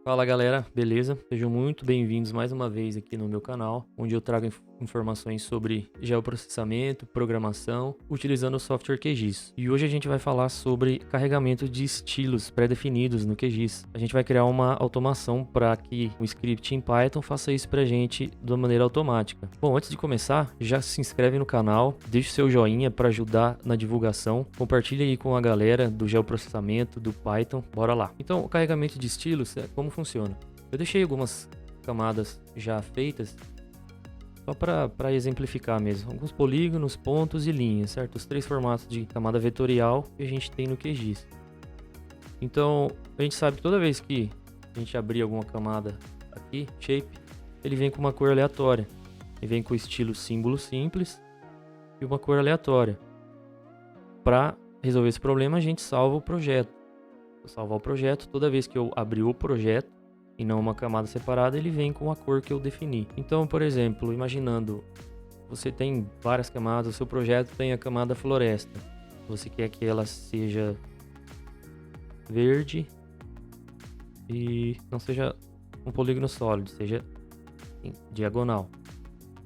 Fala galera, beleza? Sejam muito bem-vindos mais uma vez aqui no meu canal, onde eu trago informações sobre geoprocessamento, programação, utilizando o software QGIS. E hoje a gente vai falar sobre carregamento de estilos pré-definidos no QGIS. A gente vai criar uma automação para que o script em Python faça isso para a gente de uma maneira automática. Bom, antes de começar, já se inscreve no canal, deixe seu joinha para ajudar na divulgação, compartilha aí com a galera do geoprocessamento, do Python, bora lá. Então, o carregamento de estilos, como funciona? Eu deixei algumas camadas já feitas só para exemplificar mesmo. Alguns polígonos, pontos e linhas, certo? Os três formatos de camada vetorial que a gente tem no QGIS. Então, a gente sabe que toda vez que a gente abrir alguma camada aqui, shape, ele vem com uma cor aleatória. Ele vem com o estilo símbolo simples e uma cor aleatória. Para resolver esse problema, a gente salva o projeto. Vou salvar o projeto, toda vez que eu abrir o projeto e não uma camada separada, ele vem com a cor que eu defini. Então, por exemplo, imaginando, você tem várias camadas, o seu projeto tem a camada floresta. Você quer que ela seja verde e não seja um polígono sólido, seja em diagonal.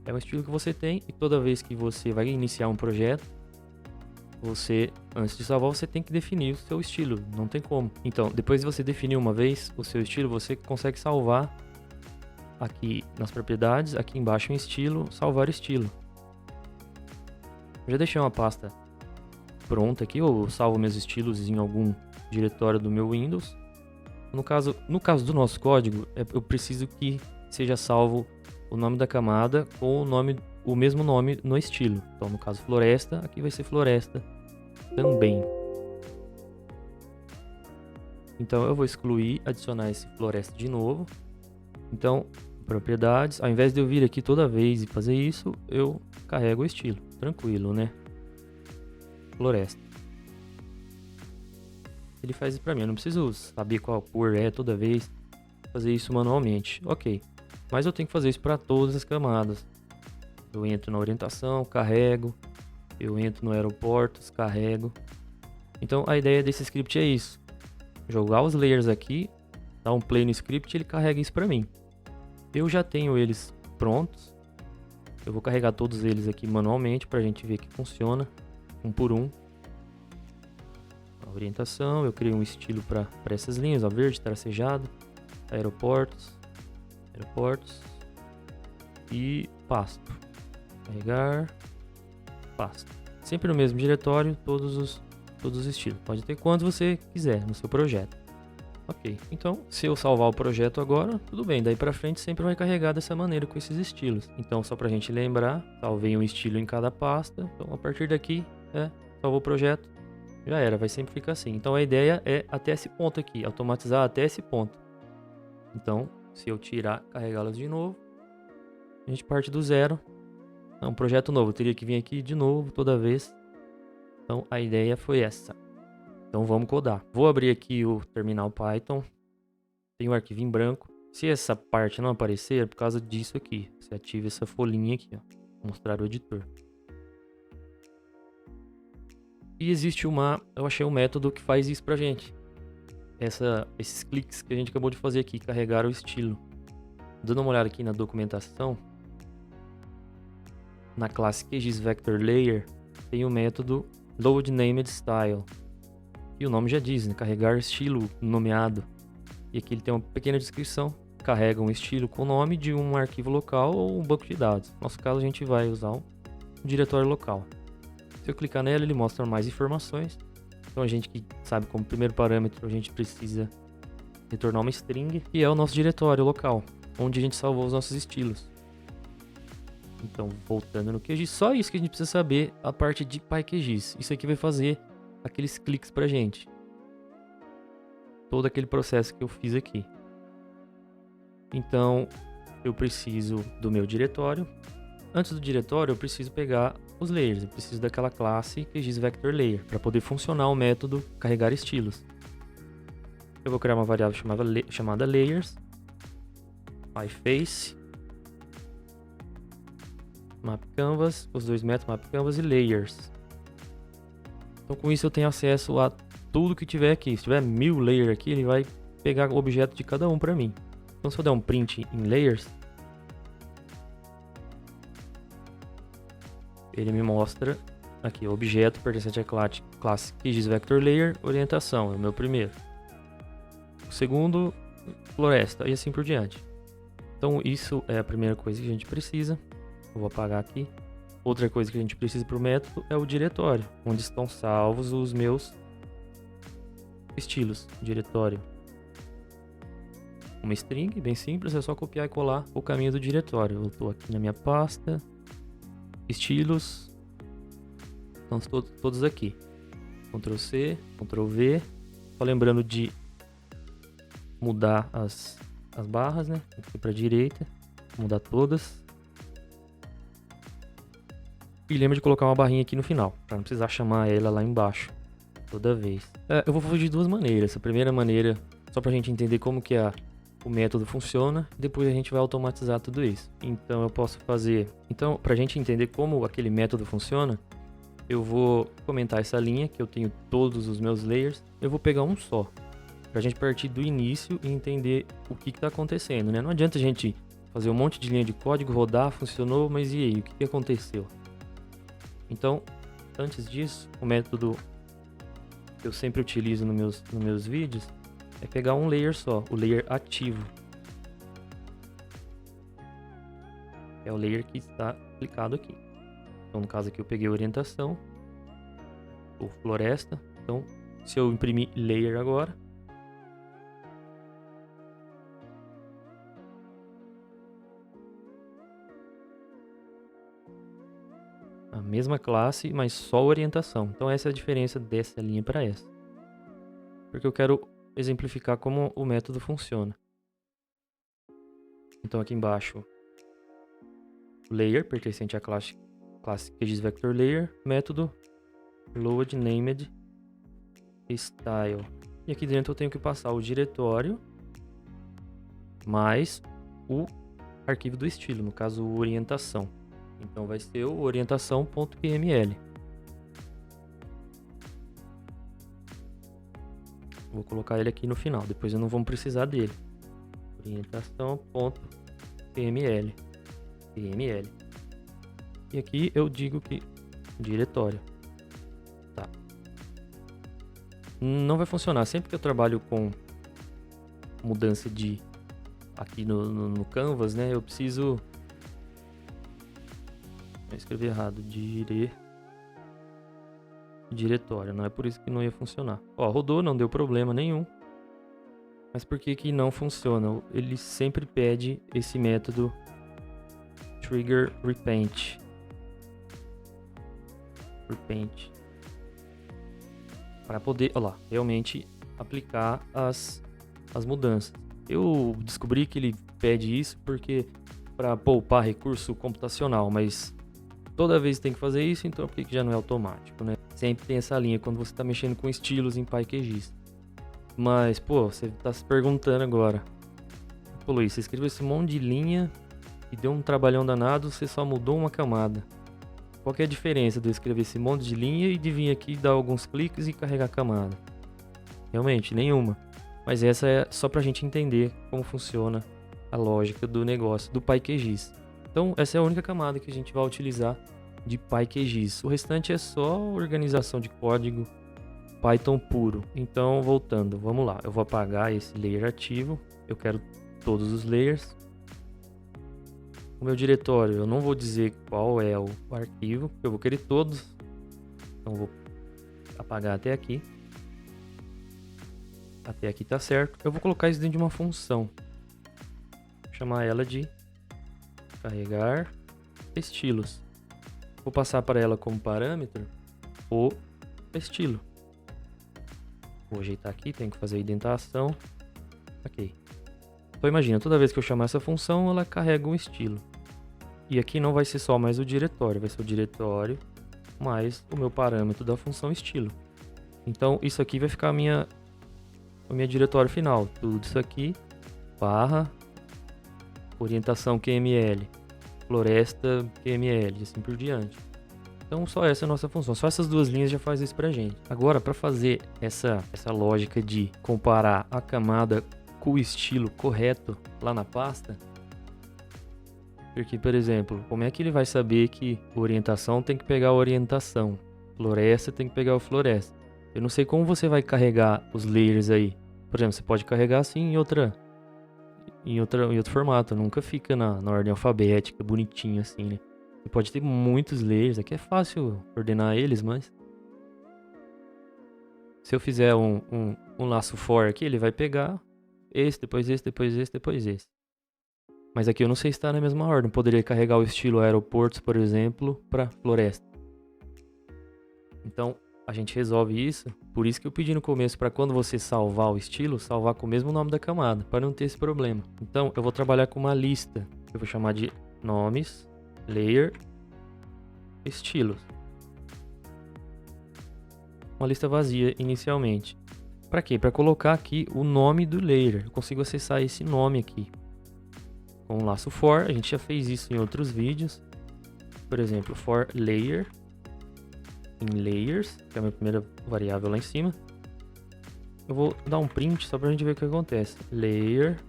É um estilo que você tem e toda vez que você vai iniciar um projeto, você, antes de salvar, você tem que definir o seu estilo, não tem como. Então, depois de você definir uma vez o seu estilo, você consegue salvar aqui nas propriedades, aqui embaixo em estilo, salvar estilo. Eu já deixei uma pasta pronta aqui, eu salvo meus estilos em algum diretório do meu Windows. No caso do nosso código, eu preciso que seja salvo o nome da camada com o mesmo nome no estilo. Então, no caso floresta, aqui vai ser floresta também. Então eu vou excluir, adicionar esse floresta de novo. Então, propriedades, ao invés de eu vir aqui toda vez e fazer isso, eu carrego o estilo. Tranquilo, né? Floresta. Ele faz isso para mim, eu não preciso saber qual cor é toda vez, fazer isso manualmente. Ok, mas eu tenho que fazer isso para todas as camadas. Eu entro na orientação, carrego. Eu entro no aeroportos, carrego. Então a ideia desse script é isso. Jogar os layers aqui, dar um play no script e ele carrega isso para mim. Eu já tenho eles prontos. Eu vou carregar todos eles aqui manualmente para a gente ver que funciona, um por um. A orientação, eu criei um estilo para essas linhas, ó, verde, tracejado, aeroportos e pasto. Carregar, pasto. Sempre no mesmo diretório, todos os estilos. Pode ter quantos você quiser no seu projeto. Ok, então se eu salvar o projeto agora, tudo bem, daí pra frente sempre vai carregar dessa maneira com esses estilos. Então só pra gente lembrar, salvei um estilo em cada pasta, então a partir daqui, salvou o projeto, já era, vai sempre ficar assim. Então a ideia é até esse ponto aqui, automatizar até esse ponto. Então se eu tirar, carregá-las de novo, a gente parte do zero. Um projeto novo, eu teria que vir aqui de novo toda vez. Então a ideia foi essa. Então vamos codar. Vou abrir aqui o terminal Python. Tem um arquivo em branco. Se essa parte não aparecer, é por causa disso aqui. Você ativa essa folhinha aqui, ó. Vou mostrar o editor. E existe eu achei um método que faz isso pra gente. Esses cliques que a gente acabou de fazer aqui, carregar o estilo. Dando uma olhada aqui na documentação, na classe QGISVectorLayer, tem o método loadNamedStyle. E o nome já diz, né? Carregar estilo nomeado. E aqui ele tem uma pequena descrição. Carrega um estilo com o nome de um arquivo local ou um banco de dados. No nosso caso, a gente vai usar um diretório local. Se eu clicar nela, ele mostra mais informações. Então a gente que sabe como primeiro parâmetro, a gente precisa retornar uma string, que é o nosso diretório local, onde a gente salvou os nossos estilos. Então, voltando no QGIS, só isso que a gente precisa saber, a parte de PyQGIS. Isso aqui vai fazer aqueles cliques pra gente. Todo aquele processo que eu fiz aqui. Então, eu preciso do meu diretório. Antes do diretório, eu preciso pegar os layers. Eu preciso daquela classe QGISVectorLayer para poder funcionar o método carregar estilos. Eu vou criar uma variável chamada layers. PyFace. MapCanvas, os dois métodos MapCanvas e layers. Então com isso eu tenho acesso a tudo que tiver aqui. Se tiver 1000 layers aqui, ele vai pegar o objeto de cada um para mim. Então se eu der um print em layers, ele me mostra aqui o objeto pertencente à classe QGIS Vector Layer orientação, é o meu primeiro. O segundo, floresta, e assim por diante. Então isso é a primeira coisa que a gente precisa. Eu vou apagar aqui. Outra coisa que a gente precisa para o método é o diretório, onde estão salvos os meus estilos. Diretório. Uma string, bem simples, é só copiar e colar o caminho do diretório. Eu estou aqui na minha pasta, estilos, estão todos aqui. Ctrl C, Ctrl V. Só lembrando de mudar as barras, né? Aqui para a direita, mudar todas. E lembra de colocar uma barrinha aqui no final, para não precisar chamar ela lá embaixo toda vez. Eu vou fazer de duas maneiras. A primeira maneira, só para a gente entender como que o método funciona, depois a gente vai automatizar tudo isso. Então eu posso fazer... Então, para a gente entender como aquele método funciona, eu vou comentar essa linha, que eu tenho todos os meus layers. Eu vou pegar um só, para a gente partir do início e entender o que está acontecendo, né? Não adianta a gente fazer um monte de linha de código, rodar, funcionou, mas e aí? O que aconteceu? Então, antes disso, o método que eu sempre utilizo nos meus vídeos é pegar um layer só, o layer ativo. É o layer que está aplicado aqui. Então, no caso aqui, eu peguei a orientação, ou floresta. Então, se eu imprimir layer agora, a mesma classe, mas só orientação. Então essa é a diferença dessa linha para essa. Porque eu quero exemplificar como o método funciona. Então aqui embaixo, layer pertencente à classe QGIS Vector Layer, método load named style. E aqui dentro eu tenho que passar o diretório mais o arquivo do estilo, no caso orientação. Então vai ser o orientação.qml. Vou colocar ele aqui no final, depois eu não vou precisar dele. Orientação.qml. QML. E aqui eu digo que diretório. Tá. Não vai funcionar. Sempre que eu trabalho com mudança de aqui no Canvas, né, eu preciso... Eu escrevi errado, diretório, não é por isso que não ia funcionar. Ó, rodou, não deu problema nenhum. Mas por que não funciona? Ele sempre pede esse método trigger repaint. Para poder, ó lá, realmente aplicar as mudanças. Eu descobri que ele pede isso porque para poupar recurso computacional, mas toda vez tem que fazer isso, então por que já não é automático, né? Sempre tem essa linha quando você está mexendo com estilos em PyQGIS. Mas, pô, você está se perguntando agora. Pô, Luiz, você escreveu esse monte de linha e deu um trabalhão danado, você só mudou uma camada. Qual que é a diferença de eu escrever esse monte de linha e de vir aqui dar alguns cliques e carregar a camada? Realmente, nenhuma. Mas essa é só para a gente entender como funciona a lógica do negócio do PyQGIS. Então, essa é a única camada que a gente vai utilizar de PyQGIS. O restante é só organização de código Python puro. Então, voltando, vamos lá. Eu vou apagar esse layer ativo. Eu quero todos os layers. O meu diretório, eu não vou dizer qual é o arquivo, eu vou querer todos. Então, vou apagar até aqui. Até aqui tá certo. Eu vou colocar isso dentro de uma função. Vou chamar ela de carregar estilos. Vou passar para ela como parâmetro o estilo. Vou ajeitar aqui, tenho que fazer a indentação. Ok. Então imagina, toda vez que eu chamar essa função, ela carrega um estilo. E aqui não vai ser só mais o diretório, vai ser o diretório mais o meu parâmetro da função estilo. Então isso aqui vai ficar o meu diretório final. Tudo isso aqui, barra, orientação QML, floresta QML, assim por diante. Então só essa é a nossa função, só essas duas linhas já faz isso pra gente. Agora, para fazer essa lógica de comparar a camada com o estilo correto lá na pasta, porque, por exemplo, como é que ele vai saber que orientação tem que pegar a orientação, floresta tem que pegar o floresta? Eu não sei como você vai carregar os layers aí. Por exemplo, você pode carregar assim em outro formato, nunca fica na ordem alfabética, bonitinho assim, né? Você pode ter muitos layers, aqui é fácil ordenar eles, mas se eu fizer um laço for aqui, ele vai pegar esse, depois esse, depois esse, depois esse. Mas aqui eu não sei se está na mesma ordem. Poderia carregar o estilo aeroportos, por exemplo, para floresta. Então, a gente resolve isso. Por isso que eu pedi no começo para quando você salvar o estilo, salvar com o mesmo nome da camada, para não ter esse problema. Então, eu vou trabalhar com uma lista. Eu vou chamar de nomes, layer, estilos. Uma lista vazia inicialmente. Para quê? Para colocar aqui o nome do layer. Eu consigo acessar esse nome aqui. Com o laço for, a gente já fez isso em outros vídeos. Por exemplo, for layer em layers, que é a minha primeira variável lá em cima. Eu vou dar um print só pra gente ver o que acontece. Layer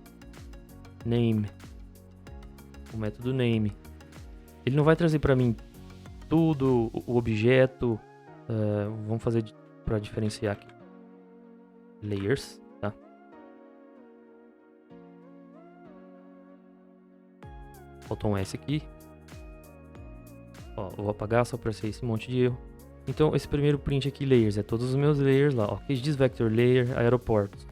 name. O método name. Ele não vai trazer para mim tudo, o objeto. Vamos fazer para diferenciar aqui. Layers, tá? Faltou um S aqui. Ó, eu vou apagar só para ser esse monte de erro. Então, esse primeiro print aqui, layers, é todos os meus layers lá. Ó, QGIS Vector Layer, aeroportos.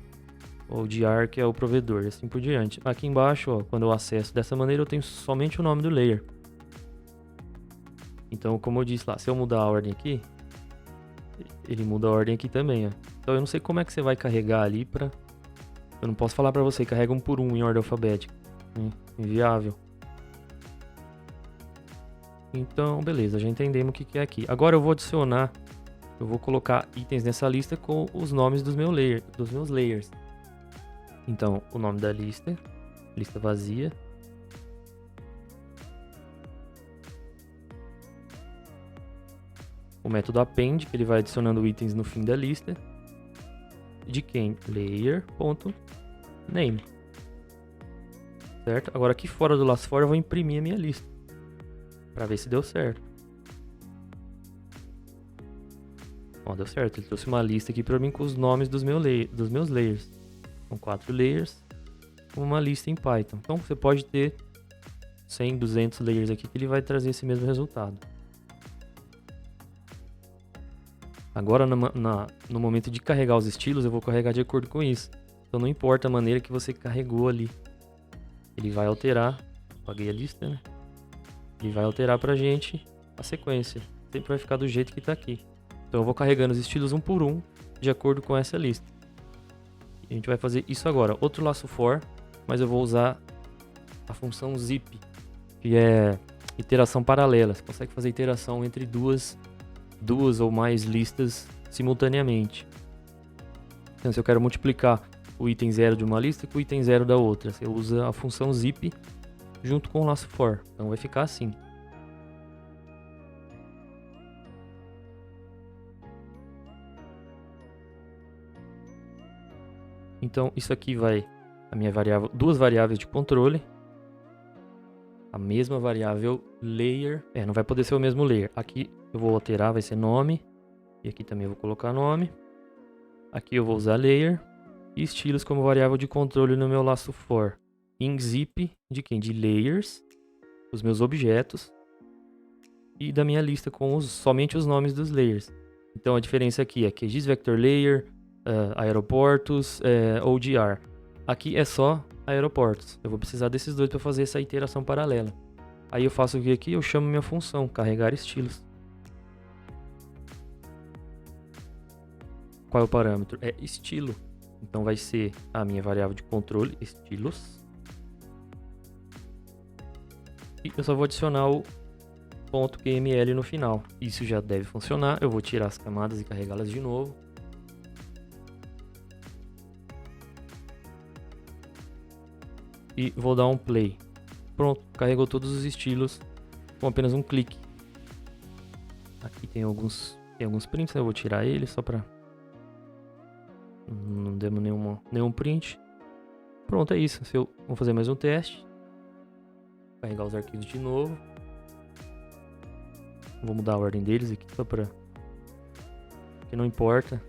Ou DR, que é o provedor, e assim por diante. Aqui embaixo, ó, quando eu acesso dessa maneira, eu tenho somente o nome do layer. Então, como eu disse lá, se eu mudar a ordem aqui, ele muda a ordem aqui também, ó. Então, eu não sei como é que você vai carregar ali pra... Eu não posso falar pra você, carrega um por um em ordem alfabética. Inviável. Então, beleza, já entendemos o que é aqui. Agora eu vou adicionar, eu vou colocar itens nessa lista com os nomes dos meus layers. Então, o nome da lista vazia. O método append, que ele vai adicionando itens no fim da lista. De quem? Layer.name. Certo? Agora aqui fora do laço for eu vou imprimir a minha lista. Pra ver se deu certo. Ó, deu certo. Ele trouxe uma lista aqui pra mim com os nomes dos meus layers. São 4 layers. Uma lista em Python. Então você pode ter 100, 200 layers aqui que ele vai trazer esse mesmo resultado. Agora no momento de carregar os estilos, eu vou carregar de acordo com isso. Então não importa a maneira que você carregou ali. Ele vai alterar. Apaguei a lista, né? Ele vai alterar pra gente a sequência. Sempre vai ficar do jeito que tá aqui. Então eu vou carregando os estilos um por um, de acordo com essa lista. E a gente vai fazer isso agora. Outro laço for, mas eu vou usar a função zip, que é iteração paralela. Você consegue fazer iteração entre duas ou mais listas simultaneamente. Então se eu quero multiplicar o item 0 de uma lista com o item 0 da outra, você usa a função zip junto com o laço for. Então vai ficar assim. Então isso aqui vai a minha variável, duas variáveis de controle. A mesma variável layer, não vai poder ser o mesmo layer. Aqui eu vou alterar, vai ser nome. E aqui também eu vou colocar nome. Aqui eu vou usar layer e estilos como variável de controle no meu laço for. Em zip de quem? De layers, os meus objetos e da minha lista com somente os nomes dos layers. Então a diferença aqui é QGIS Vector Layer, aeroportos, ODR. Aqui é só aeroportos. Eu vou precisar desses dois para fazer essa iteração paralela. Aí eu faço o que aqui? Eu chamo minha função, carregar estilos. Qual é o parâmetro? É estilo. Então vai ser a minha variável de controle, estilos. E eu só vou adicionar o .qml no final. Isso já deve funcionar. Eu vou tirar as camadas e carregá-las de novo. E vou dar um play. Pronto, carregou todos os estilos com apenas um clique. Aqui tem alguns prints, eu vou tirar ele só pra não demos nenhum print. Pronto, é isso. Vou fazer mais um teste. Carregar os arquivos de novo. Vou mudar a ordem deles aqui só pra... que não importa.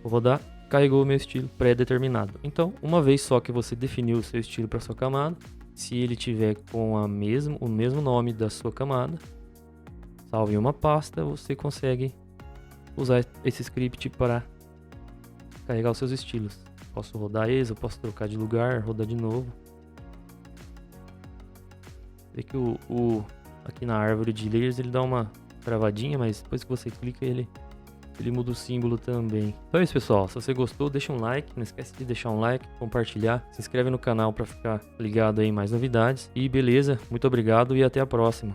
Vou rodar. Carregou o meu estilo pré-determinado. Então, uma vez só que você definiu o seu estilo para sua camada, se ele tiver com o mesmo nome da sua camada, salve em uma pasta, você consegue usar esse script para carregar os seus estilos. Posso rodar eles, eu posso trocar de lugar, rodar de novo. Vê que aqui na árvore de layers ele dá uma travadinha, mas depois que você clica ele muda o símbolo também. Então é isso, pessoal. Se você gostou, deixa um like. Não esquece de deixar um like, compartilhar. Se inscreve no canal para ficar ligado aí em mais novidades. E beleza, muito obrigado e até a próxima.